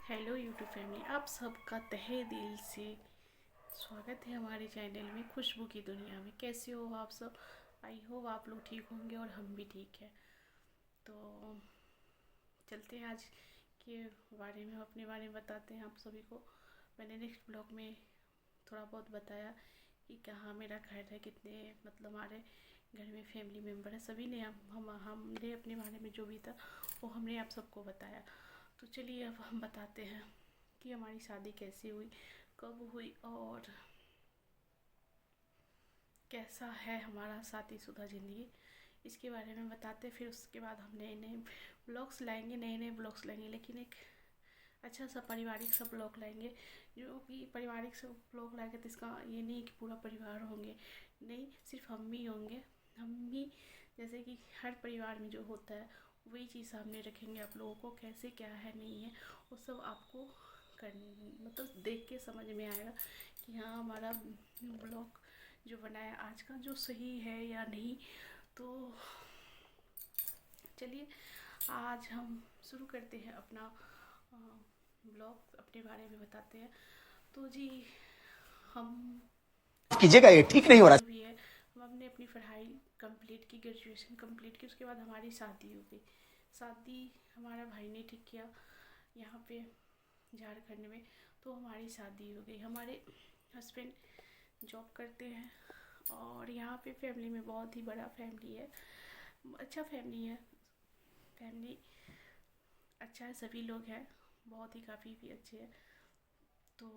Hello YouTube family, आप सबका तहे दिल से स्वागत है हमारे चैनल में खुशबू की दुनिया में। कैसे हो आप सब? आई होप आप लोग ठीक होंगे और हम भी ठीक है। तो चलते हैं आज के बारे में, अपने बारे में बताते हैं आप सभी को। मैंने नेक्स्ट ब्लॉग में थोड़ा बहुत बताया कि कहाँ मेरा घर है, कितने मतलब हमारे घर में फैमिली मेम्बर है। सभी ने हमने अपने बारे में जो भी था वो हमने आप सबको बताया। तो चलिए अब हम बताते हैं कि हमारी शादी कैसे हुई, कब हुई और कैसा है हमारा शादीशुदा ज़िंदगी, इसके बारे में बताते। फिर उसके बाद हम नए नए ब्लॉग्स लाएंगे, लेकिन एक अच्छा सा पारिवारिक सा ब्लॉग लाएंगे। जो कि पारिवारिक सा ब्लॉग लाएंगे तो इसका ये नहीं कि पूरा परिवार होंगे, नहीं, सिर्फ हम ही होंगे। हम ही जैसे कि हर परिवार में जो होता है वही चीज़ सामने रखेंगे आप लोगों को, कैसे क्या है नहीं है वो सब आपको कर मतलब देख के समझ में आएगा कि हाँ हमारा ब्लॉग जो बनाया आज का जो सही है या नहीं। तो चलिए आज हम शुरू करते हैं अपना ब्लॉग, अपने बारे में बताते हैं। तो जी हम कीजिएगा, ये ठीक नहीं हो रहा। जो भी है, हम हमने अपनी पढ़ाई कंप्लीट की, ग्रेजुएशन कंप्लीट की। उसके बाद हमारी शादी हो गई। शादी हमारा भाई ने ठीक किया यहाँ पे झारखंड में। तो हमारी शादी हो गई। हमारे हस्बैंड जॉब करते हैं और यहाँ पे फैमिली में बहुत ही बड़ा फैमिली है, अच्छा फैमिली है। फैमिली अच्छा है, सभी लोग हैं, बहुत ही काफ़ी भी अच्छे हैं। तो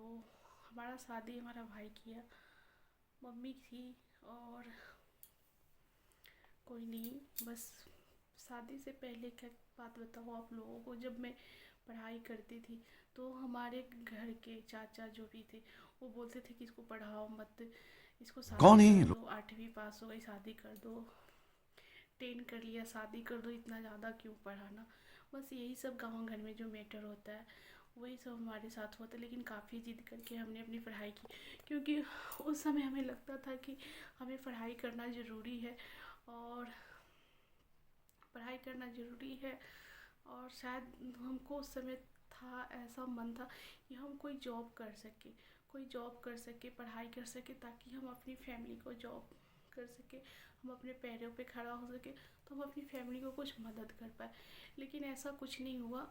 हमारा शादी हमारा भाई किया, मम्मी थी और कोई नहीं। बस शादी से पहले क्या बात बताऊँ आप लोगों को, जब मैं पढ़ाई करती थी तो हमारे घर के चाचा जो भी थे वो बोलते थे कि इसको पढ़ाओ मत, इसको शादी कौन है कर ये लोग? दो, 8वीं पास हो गई शादी कर दो, 10 कर लिया शादी कर दो, इतना ज़्यादा क्यों पढ़ाना। बस यही सब गाँव घर में जो मैटर होता है वही सब हमारे साथ होता है। लेकिन काफ़ी जिद करके हमने अपनी पढ़ाई की, क्योंकि उस समय हमें लगता था कि हमें पढ़ाई करना ज़रूरी है और पढ़ाई करना ज़रूरी है। और शायद हमको उस समय था, ऐसा मन था कि हम कोई जॉब कर सके, कोई जॉब कर सके, पढ़ाई कर सके, ताकि हम अपनी फैमिली को जॉब कर सके, हम अपने पैरों पे खड़ा हो सके, तो हम अपनी फैमिली को कुछ मदद कर पाए। लेकिन ऐसा कुछ नहीं हुआ।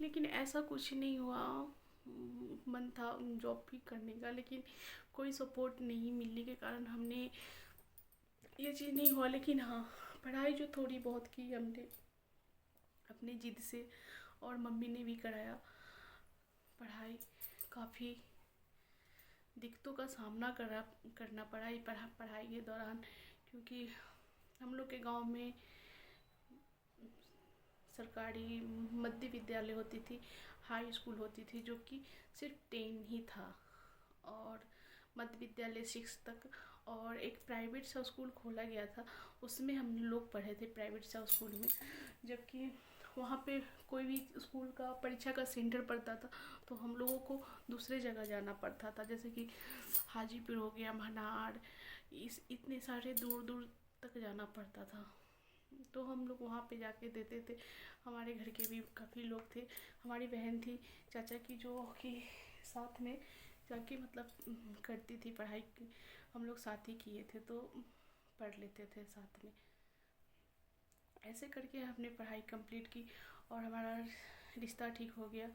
लेकिन ऐसा कुछ नहीं हुआ। मन था जॉब भी करने का, लेकिन कोई सपोर्ट नहीं मिलने के कारण हमने ये चीज़ नहीं हुआ। लेकिन हाँ, पढ़ाई जो थोड़ी बहुत की हमने अपनी जिद से, और मम्मी ने भी कराया पढ़ाई। काफ़ी दिक्कतों का सामना करना पड़ा ये पढ़ाई के दौरान, क्योंकि हम लोग के गांव में सरकारी मध्य विद्यालय होती थी, हाई स्कूल होती थी, जो कि सिर्फ 10 ही था, और मध्य विद्यालय 6 तक। और एक प्राइवेट सा स्कूल खोला गया था, उसमें हम लोग पढ़े थे, प्राइवेट सा स्कूल में। जबकि वहाँ पे कोई भी स्कूल का परीक्षा का सेंटर पड़ता था तो हम लोगों को दूसरे जगह जाना पड़ता था, जैसे कि हाजीपुर हो गया, मनार, इस इतने सारे दूर दूर तक जाना पड़ता था। तो हम लोग वहाँ पे जाके देते थे। हमारे घर के भी काफ़ी लोग थे, हमारी बहन थी चाचा की जो कि साथ में जाके मतलब करती थी पढ़ाई हम लोग साथ ही किए थे, तो पढ़ लेते थे साथ में। ऐसे करके हमने पढ़ाई कंप्लीट की और हमारा रिश्ता ठीक हो गया।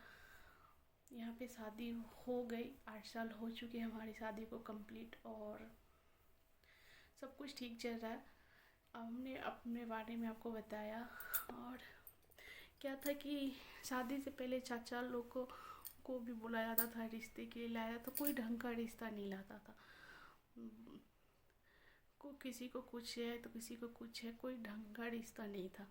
यहाँ पे शादी हो गई, 8 साल हो चुके हैं हमारी शादी को कंप्लीट, और सब कुछ ठीक चल रहा है। हमने अपने बारे में आपको बताया। और क्या था कि शादी से पहले चाचा लोग को भी बुलाया जाता था रिश्ते के लिए, लाया तो कोई ढंग का रिश्ता नहीं लाता था। को किसी को कुछ है तो किसी को कुछ है, कोई ढंग का रिश्ता नहीं था।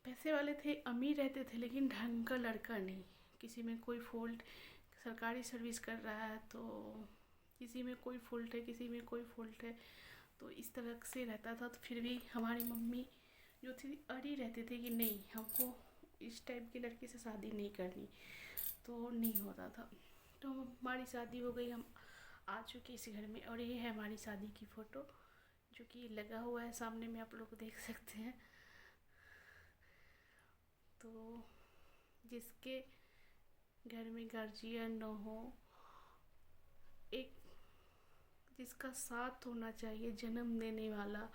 पैसे वाले थे, अमीर रहते थे, लेकिन ढंग का लड़का नहीं। किसी में कोई फॉल्ट, सरकारी सर्विस कर रहा है तो किसी में कोई फॉल्ट है, किसी में कोई फॉल्ट है, तो इस तरह से रहता था। तो फिर भी हमारी मम्मी जो थी अड़ी रहते थे कि नहीं, हमको इस टाइप की लड़की से शादी नहीं करनी, तो नहीं होता था। तो हमारी शादी हो गई, हम आ चुके इस घर में, और ये है हमारी शादी की फ़ोटो जो कि लगा हुआ है सामने में, आप लोग देख सकते हैं। तो जिसके घर में गार्जियन न हो, एक जिसका साथ होना चाहिए, जन्म देने वाला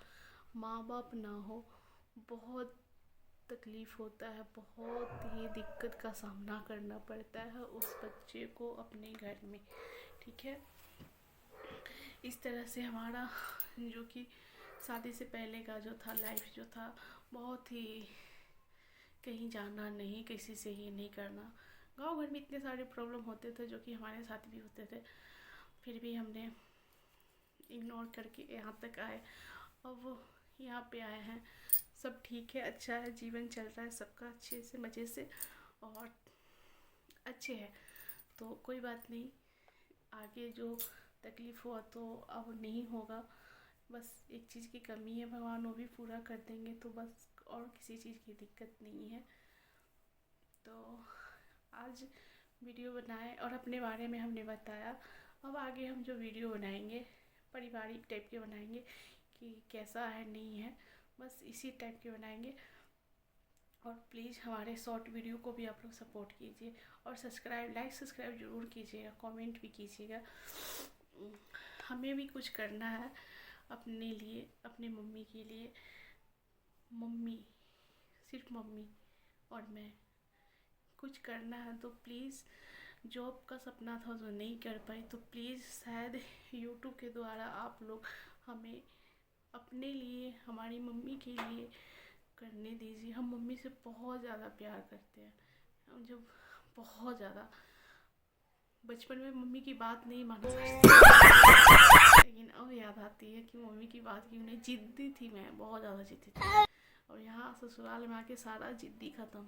माँ बाप ना हो, बहुत तकलीफ़ होता है, बहुत ही दिक्कत का सामना करना पड़ता है उस बच्चे को अपने घर में। ठीक है, इस तरह से हमारा जो कि शादी से पहले का जो था लाइफ जो था, बहुत ही कहीं जाना नहीं, किसी से ही नहीं करना। गांव घर में इतने सारे प्रॉब्लम होते थे जो कि हमारे साथ भी होते थे, फिर भी हमने इग्नोर करके यहाँ तक आए। अब यहाँ पे आए हैं, सब ठीक है, अच्छा है, जीवन चल रहा है सबका अच्छे से, मज़े से और अच्छे है। तो कोई बात नहीं, आगे जो तकलीफ़ हुआ तो अब नहीं होगा। बस एक चीज़ की कमी है, भगवान वो भी पूरा कर देंगे, तो बस और किसी चीज़ की दिक्कत नहीं है। तो आज वीडियो बनाए और अपने बारे में हमने बताया। अब आगे हम जो वीडियो बनाएंगे पारिवारिक टाइप के बनाएंगे, कि कैसा है नहीं है, बस इसी टाइप के बनाएंगे। और प्लीज़ हमारे शॉर्ट वीडियो को भी आप लोग सपोर्ट कीजिए और लाइक सब्सक्राइब ज़रूर कीजिएगा, कमेंट भी कीजिएगा। हमें भी कुछ करना है अपने लिए, अपने मम्मी के लिए। मम्मी, सिर्फ मम्मी और मैं, कुछ करना है तो प्लीज़, जॉब का सपना था जो नहीं कर पाई, तो प्लीज़ शायद यूट्यूब के द्वारा आप लोग हमें अपने लिए, हमारी मम्मी के लिए करने दीजिए। हम मम्मी से बहुत ज़्यादा प्यार करते हैं, हम जब बहुत ज़्यादा, बचपन में मम्मी की बात नहीं माना करती, लेकिन अब याद आती है कि मम्मी की बात क्यों नहीं। जिद्दी थी मैं, बहुत ज़्यादा जिद्दी थी, और यहाँ ससुराल में आके सारा जिद्दी ख़त्म,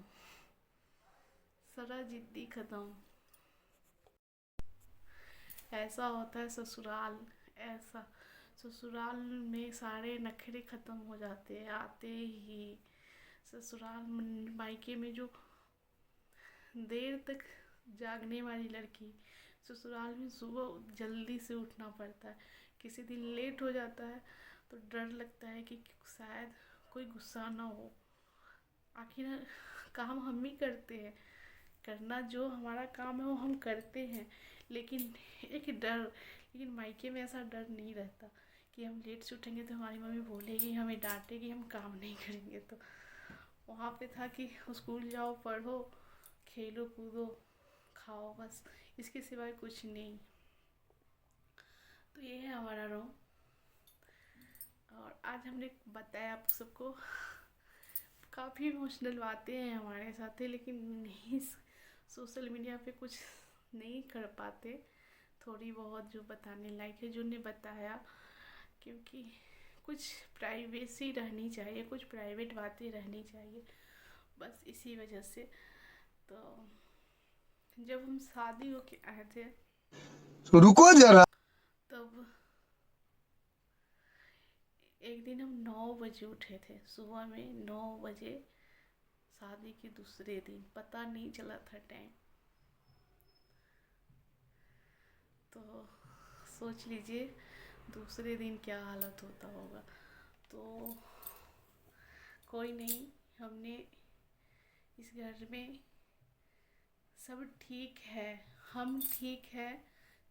सारा जिद्दी ख़त्म। ऐसा होता है ससुराल, ऐसा ससुराल में सारे नखरे ख़त्म हो जाते हैं आते ही। ससुराल मायके में जो देर तक जागने वाली लड़की, ससुराल में सुबह जल्दी से उठना पड़ता है। किसी दिन लेट हो जाता है तो डर लगता है कि शायद कोई गुस्सा ना हो। आखिर काम हम ही करते हैं, करना जो हमारा काम है वो हम करते हैं, लेकिन एक डर, लेकिन मायके में ऐसा डर नहीं रहता कि हम लेट से उठेंगे तो हमारी मम्मी बोलेगी, हमें डांटेगी, हम काम नहीं करेंगे। तो वहाँ पे था कि स्कूल जाओ, पढ़ो, खेलो कूदो, खाओ, बस इसके सिवाय कुछ नहीं। तो ये है हमारा रोम। और आज हमने बताया आप सबको, काफ़ी इमोशनल बातें हैं हमारे साथ है, लेकिन नहीं सोशल मीडिया पे कुछ नहीं कर पाते। थोड़ी बहुत जो बताने लायक है जो ने बताया, क्योंकि कुछ प्राइवेसी रहनी चाहिए, कुछ प्राइवेट बातें रहनी चाहिए, बस इसी वजह से। तो जब हम शादी होके आए थे रुको जरा, तब एक दिन हम 9 बजे उठे थे, सुबह में 9 बजे, शादी के दूसरे दिन, पता नहीं चला था टाइम। तो सोच लीजिए दूसरे दिन क्या हालत होता होगा। तो कोई नहीं, हमने इस घर में सब ठीक है, हम ठीक है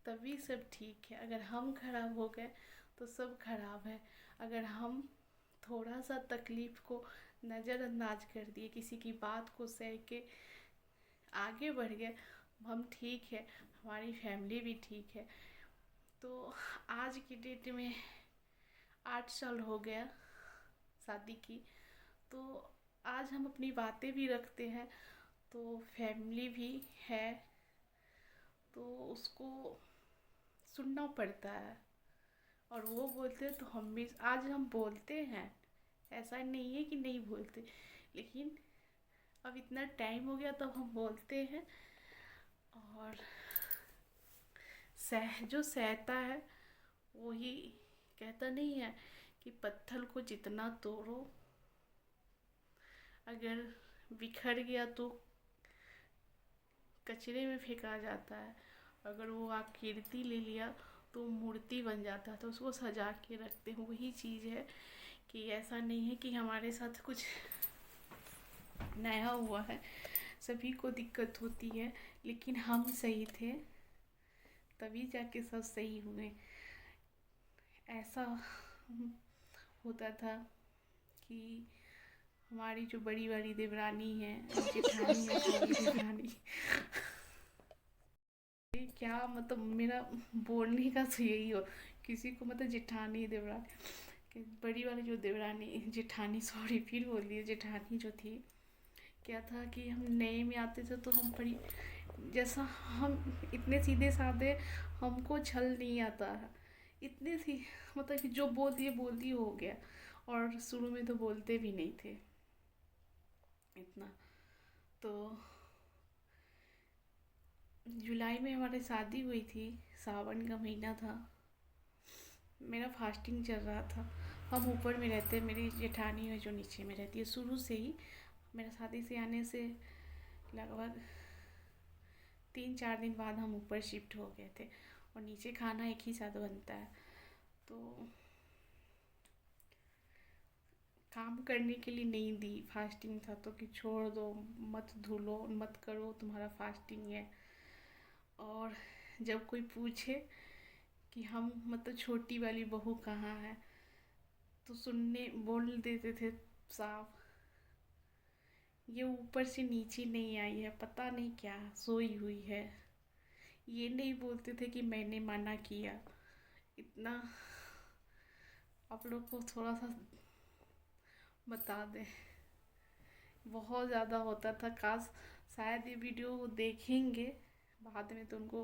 तभी सब ठीक है। अगर हम खराब हो गए तो सब खराब है। अगर हम थोड़ा सा तकलीफ़ को नज़रअंदाज कर दिए, किसी की बात को सह के आगे बढ़ गए, हम ठीक है, हमारी फैमिली भी ठीक है। तो आज की डेट में 8 साल हो गया शादी की, तो आज हम अपनी बातें भी रखते हैं, तो फैमिली भी है, तो उसको सुनना पड़ता है। और वो बोलते हैं तो हम भी आज हम बोलते हैं, ऐसा नहीं है कि नहीं बोलते, लेकिन अब इतना टाइम हो गया तो हम बोलते हैं। और जो सहता है वही, कहता नहीं है कि पत्थर को जितना तोड़ो, अगर बिखर गया तो कचरे में फेंका जाता है, अगर वो आकृति ले लिया तो मूर्ति बन जाता है, तो उसको सजा के रखते हैं। वही चीज़ है कि ऐसा नहीं है कि हमारे साथ कुछ नया हुआ है, सभी को दिक्कत होती है, लेकिन हम सही थे तभी जाके सब सही हुए। ऐसा होता था कि हमारी जो बड़ी वाली देवरानी है, जेठानी है, सॉरी देवरानी, क्या मतलब मेरा बोलने का तो यही हो, किसी को मतलब जेठानी देवरानी, कि बड़ी वाली जो देवरानी जेठानी, सॉरी फिर बोल दिए, जेठानी जो थी, क्या था कि हम नए में आते थे तो हम बड़ी, जैसा हम इतने सीधे साधे, हमको छल नहीं आता है, इतने सी, मतलब कि जो बोल दिए हो गया। और शुरू में तो बोलते भी नहीं थे इतना। तो जुलाई में हमारी शादी हुई थी, सावन का महीना था, मेरा फास्टिंग चल रहा था। हम ऊपर में रहते हैं, मेरी जेठानी है जो नीचे में रहती है शुरू से ही। मेरा शादी से आने से लगभग 3-4 दिन बाद हम ऊपर शिफ्ट हो गए थे, और नीचे खाना एक ही साथ बनता है। तो काम करने के लिए नहीं दी, फास्टिंग था तो कि छोड़ दो, मत धुलो, मत करो, तुम्हारा फास्टिंग है। और जब कोई पूछे कि हम मतलब छोटी वाली बहू कहाँ है, तो सुनने बोल देते थे साफ, ये ऊपर से नीचे नहीं आई है, पता नहीं क्या सोई हुई है। ये नहीं बोलते थे कि मैंने मना किया। इतना आप लोग को थोड़ा सा बता दें, बहुत ज़्यादा होता था। काश शायद ये वीडियो वो देखेंगे बाद में तो उनको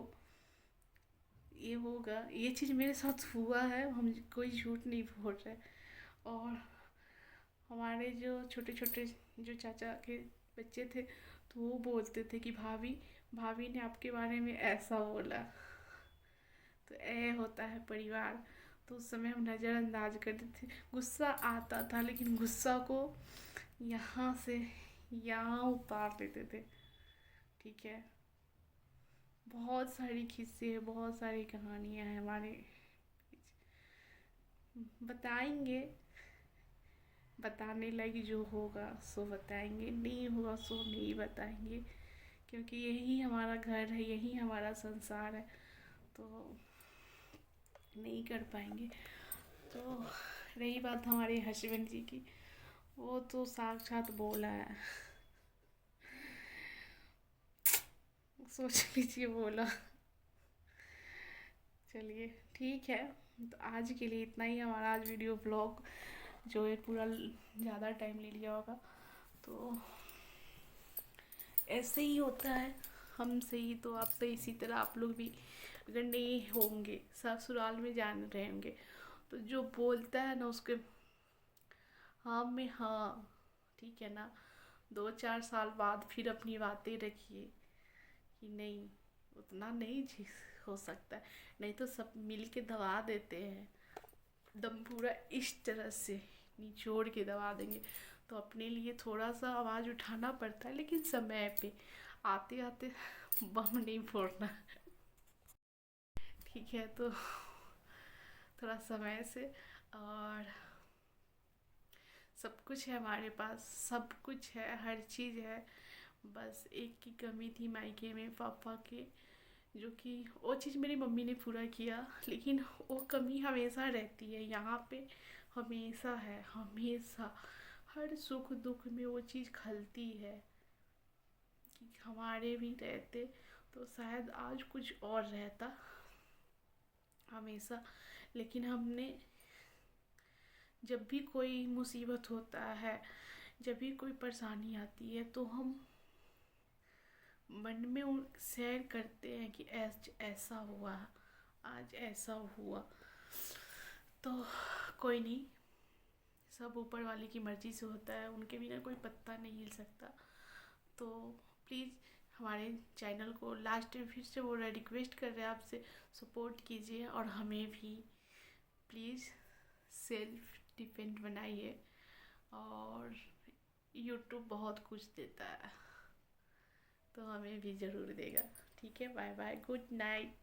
ये होगा, ये चीज़ मेरे साथ हुआ है, हम कोई झूठ नहीं बोल रहे। और हमारे जो छोटे छोटे जो चाचा के बच्चे थे, तो वो बोलते थे कि भाभी भाभी ने आपके बारे में ऐसा बोला। तो ये होता है परिवार। तो उस समय हम नज़रअंदाज करते थे, गुस्सा आता था, लेकिन गुस्सा को यहाँ से यहाँ उतार लेते थे। ठीक है, बहुत सारी किस्से हैं, बहुत सारी कहानियाँ हैं हमारे, बताएंगे, बताने लायक जो होगा सो बताएंगे, नहीं होगा सो नहीं बताएंगे, क्योंकि यही हमारा घर है, यही हमारा संसार है, तो नहीं कर पाएंगे। तो रही बात हमारे हस्बैंड जी की, वो तो साक्षात बोला है, सोच लीजिए बोला। चलिए ठीक है, तो आज के लिए इतना ही हमारा आज वीडियो ब्लॉग जो है पूरा ज़्यादा टाइम ले लिया होगा। तो ऐसे ही होता है, हम सही तो आप तो इसी तरह आप लोग भी अगर नहीं होंगे, ससुराल में जान रहे होंगे, तो जो बोलता है ना उसके हाँ में हाँ, ठीक है ना। 2-4 साल बाद फिर अपनी बातें रखिए कि नहीं, उतना नहीं हो सकता है, नहीं तो सब मिल के दबा देते हैं, दम पूरा इस तरह से निचोड़ के दबा देंगे। तो अपने लिए थोड़ा सा आवाज़ उठाना पड़ता है, लेकिन समय पे, आते आते बम नहीं फोड़ना। ठीक है, तो थोड़ा समय से, और सब कुछ है हमारे पास, सब कुछ है, हर चीज़ है। बस एक की कमी थी मायके में पापा के, जो कि वो चीज़ मेरी मम्मी ने पूरा किया, लेकिन वो कमी हमेशा रहती है यहाँ पे, हमेशा है, हमेशा हर सुख दुख में वो चीज़ खलती है कि हमारे भी रहते तो शायद आज कुछ और रहता हमेशा। लेकिन हमने, जब भी कोई मुसीबत होता है, जब भी कोई परेशानी आती है, तो हम मन में शेयर करते हैं कि ऐसा हुआ, आज ऐसा हुआ। तो कोई नहीं, सब ऊपर वाले की मर्ज़ी से होता है, उनके बिना कोई पत्ता नहीं हिल सकता। तो प्लीज़ हमारे चैनल को लास्ट में फिर से वो रिक्वेस्ट कर रहे हैं आपसे, सपोर्ट कीजिए, और हमें भी प्लीज़ सेल्फ डिपेंड बनाइए। और यूट्यूब बहुत कुछ देता है, तो हमें भी ज़रूर देगा। ठीक है, बाय बाय, गुड नाइट।